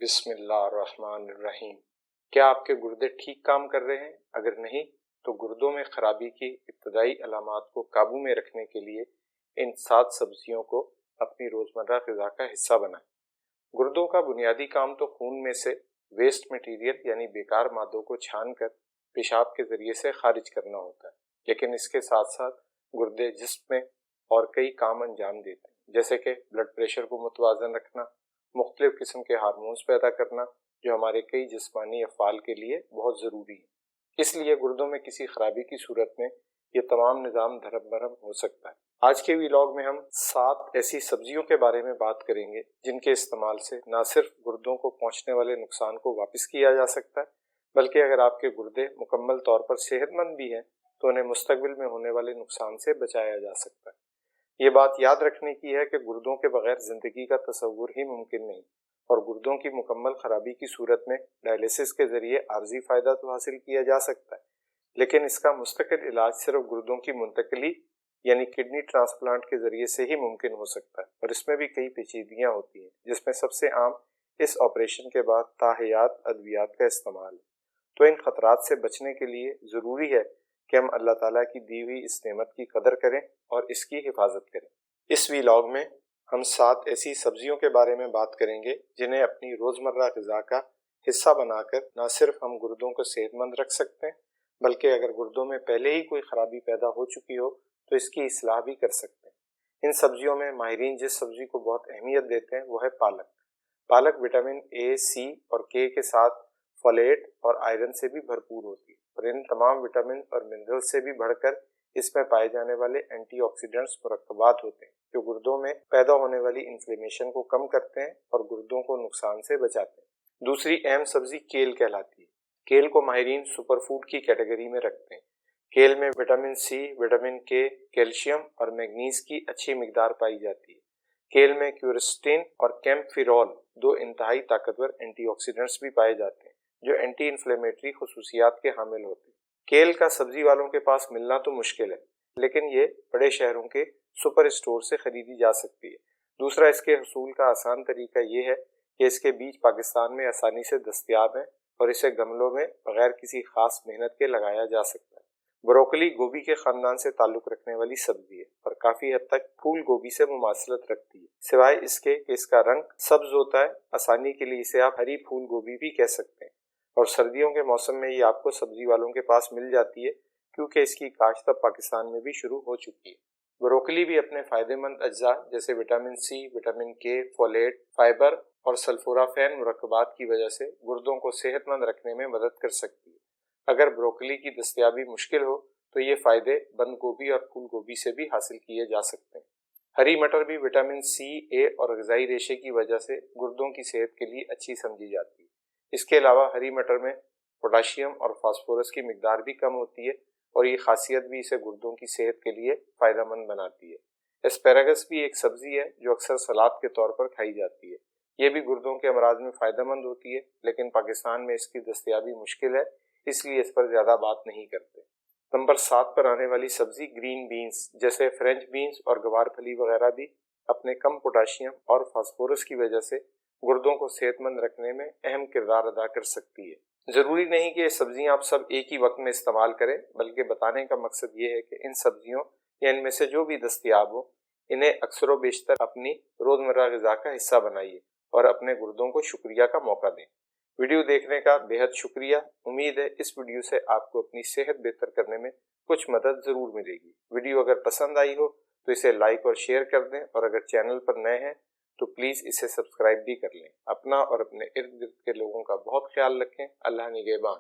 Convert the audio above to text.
بسم اللہ الرحمن الرحیم۔ کیا آپ کے گردے ٹھیک کام کر رہے ہیں؟ اگر نہیں تو گردوں میں خرابی کی ابتدائی علامات کو قابو میں رکھنے کے لیے ان 7 سبزیوں کو اپنی روزمرہ غذا کا حصہ بنائیں۔ گردوں کا بنیادی کام تو خون میں سے ویسٹ مٹیریل یعنی بیکار مادوں کو چھان کر پیشاب کے ذریعے سے خارج کرنا ہوتا ہے، لیکن اس کے ساتھ ساتھ گردے جسم میں اور کئی کام انجام دیتے ہیں، جیسے کہ بلڈ پریشر کو متوازن رکھنا، مختلف قسم کے ہارمونز پیدا کرنا جو ہمارے کئی جسمانی افعال کے لیے بہت ضروری ہے۔ اس لیے گردوں میں کسی خرابی کی صورت میں یہ تمام نظام دھرم برہم ہو سکتا ہے۔ آج کے ویلاگ میں ہم 7 ایسی سبزیوں کے بارے میں بات کریں گے جن کے استعمال سے نہ صرف گردوں کو پہنچنے والے نقصان کو واپس کیا جا سکتا ہے، بلکہ اگر آپ کے گردے مکمل طور پر صحت مند بھی ہیں تو انہیں مستقبل میں ہونے والے نقصان سے بچایا جا سکتا ہے۔ یہ بات یاد رکھنے کی ہے کہ گردوں کے بغیر زندگی کا تصور ہی ممکن نہیں، اور گردوں کی مکمل خرابی کی صورت میں ڈائلیسس کے ذریعے عارضی فائدہ تو حاصل کیا جا سکتا ہے، لیکن اس کا مستقل علاج صرف گردوں کی منتقلی یعنی کڈنی ٹرانسپلانٹ کے ذریعے سے ہی ممکن ہو سکتا ہے، اور اس میں بھی کئی پیچیدگیاں ہوتی ہیں، جس میں سب سے عام اس آپریشن کے بعد تاحیات ادویات کا استعمال ہے۔ تو ان خطرات سے بچنے کے لیے ضروری ہے کہ ہم اللہ تعالیٰ کی دی ہوئی اس نعمت کی قدر کریں اور اس کی حفاظت کریں۔ اس ویلاگ میں ہم 7 ایسی سبزیوں کے بارے میں بات کریں گے جنہیں اپنی روزمرہ غذا کا حصہ بنا کر نہ صرف ہم گردوں کو صحت مند رکھ سکتے ہیں، بلکہ اگر گردوں میں پہلے ہی کوئی خرابی پیدا ہو چکی ہو تو اس کی اصلاح بھی کر سکتے ہیں۔ ان سبزیوں میں ماہرین جس سبزی کو بہت اہمیت دیتے ہیں وہ ہے پالک۔ پالک وٹامن اے، سی اور کے ساتھ فولیٹ اور آئرن سے بھی بھرپور ہوتی ہے، اور ان تمام وٹامن اور منرل سے بھی بڑھ کر اس میں پائے جانے والے اینٹی آکسیڈنٹس مرکبات ہوتے ہیں جو گردوں میں پیدا ہونے والی انفلیمیشن کو کم کرتے ہیں اور گردوں کو نقصان سے بچاتے ہیں۔ دوسری اہم سبزی کیل کہلاتی ہے۔ کیل کو ماہرین سپر فوڈ کی کیٹیگری میں رکھتے ہیں۔ کیل میں وٹامن سی، وٹامن کے، کیلشیم اور میگنیز کی اچھی مقدار پائی جاتی ہے۔ کیل میں کیورسٹین اور کیمفیرول 2 انتہائی طاقتور اینٹی آکسیڈنٹس بھی پائے جاتے ہیں جو اینٹی انفلیمیٹری خصوصیات کے حامل ہوتے ہیں۔ کیل کا سبزی والوں کے پاس ملنا تو مشکل ہے، لیکن یہ بڑے شہروں کے سپر اسٹور سے خریدی جا سکتی ہے۔ دوسرا اس کے حصول کا آسان طریقہ یہ ہے کہ اس کے بیج پاکستان میں آسانی سے دستیاب ہیں اور اسے گملوں میں بغیر کسی خاص محنت کے لگایا جا سکتا ہے۔ بروکلی گوبھی کے خاندان سے تعلق رکھنے والی سبزی ہے اور کافی حد تک پھول گوبھی سے مماثلت رکھتی ہے، سوائے اس کے کہ اس کا رنگ سبز ہوتا ہے۔ آسانی کے لیے اسے آپ ہری پھول گوبھی بھی کہہ سکتے ہیں، اور سردیوں کے موسم میں یہ آپ کو سبزی والوں کے پاس مل جاتی ہے کیونکہ اس کی کاشت اب پاکستان میں بھی شروع ہو چکی ہے۔ بروکلی بھی اپنے فائدہ مند اجزاء جیسے وٹامن سی، وٹامن کے، فولیٹ، فائبر اور سلفورافین مرکبات کی وجہ سے گردوں کو صحت مند رکھنے میں مدد کر سکتی ہے۔ اگر بروکلی کی دستیابی مشکل ہو تو یہ فائدے بند گوبھی اور پھول گوبھی سے بھی حاصل کیے جا سکتے ہیں۔ ہری مٹر بھی وٹامن سی، اے اور غذائی ریشے کی وجہ سے گردوں کی صحت کے لیے اچھی سمجھی جاتی ہے۔ اس کے علاوہ ہری مٹر میں پوٹاشیم اور فاسفورس کی مقدار بھی کم ہوتی ہے، اور یہ خاصیت بھی اسے گردوں کی صحت کے لیے فائدہ مند بناتی ہے۔ اسپیراگس بھی ایک سبزی ہے جو اکثر سلاد کے طور پر کھائی جاتی ہے۔ یہ بھی گردوں کے امراض میں فائدہ مند ہوتی ہے، لیکن پاکستان میں اس کی دستیابی مشکل ہے، اس لیے اس پر زیادہ بات نہیں کرتے۔ نمبر 7 پر آنے والی سبزی گرین بینز جیسے فرینچ بینز اور گوار پھلی وغیرہ بھی اپنے کم پوٹاشیم اور فاسفورس کی وجہ سے گردوں کو صحت مند رکھنے میں اہم کردار ادا کر سکتی ہے۔ ضروری نہیں کہ یہ سبزیاں آپ سب ایک ہی وقت میں استعمال کریں، بلکہ بتانے کا مقصد یہ ہے کہ ان سبزیوں یا ان میں سے جو بھی دستیاب ہو انہیں اکثر و بیشتر اپنی روزمرہ غذا کا حصہ بنائیے اور اپنے گردوں کو شکریہ کا موقع دیں۔ ویڈیو دیکھنے کا بہت شکریہ۔ امید ہے اس ویڈیو سے آپ کو اپنی صحت بہتر کرنے میں کچھ مدد ضرور ملے گی۔ ویڈیو اگر پسند آئی ہو تو اسے لائک اور شیئر کر دیں، اور اگر چینل پر نئے ہیں تو پلیز اسے سبسکرائب بھی کر لیں۔ اپنا اور اپنے ارد گرد کے لوگوں کا بہت خیال رکھیں۔ اللہ نگہبان۔